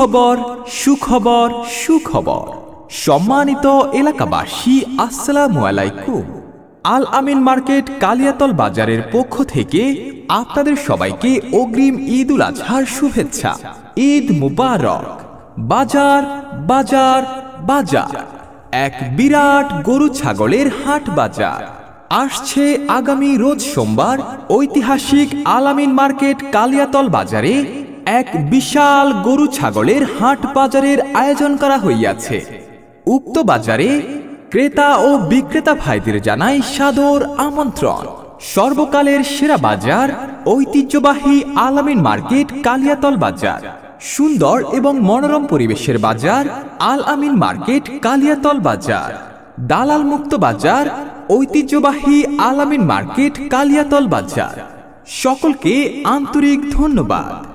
সুখবর সুখবর সুখবর। সম্মানিত এলাকাবাসী, আসসালামু আলাইকুম। আল আমিন মার্কেট কালিয়াতল বাজারের পক্ষ থেকে আপনাদের সবাইকে অগ্রিম ঈদ উল আজহার শুভেচ্ছা। ঈদ মুবারক। বাজার বাজার বাজার, এক বিরাট গরু ছাগলের হাট বাজার আসছে আগামী রোজ সোমবার ঐতিহাসিক আল আমিন মার্কেট কালিয়াতল বাজারে এক বিশাল গরু ছাগলের হাট বাজারের আয়োজন করা হইয়াছে। উক্ত বাজারে ক্রেতা ও বিক্রেতা ভাইদের জানাই সাদর আমন্ত্রণ। সর্বকালের সেরা বাজার, ঐতিহ্যবাহী আল আমিন মার্কেট কালিয়াতল বাজার। সুন্দর এবং মনোরম পরিবেশের বাজার আল আমিন মার্কেট কালিয়াতল বাজার। দালাল মুক্ত বাজার, ঐতিহ্যবাহী আল আমিন মার্কেট কালিয়াতল বাজার। সকলকে আন্তরিক ধন্যবাদ।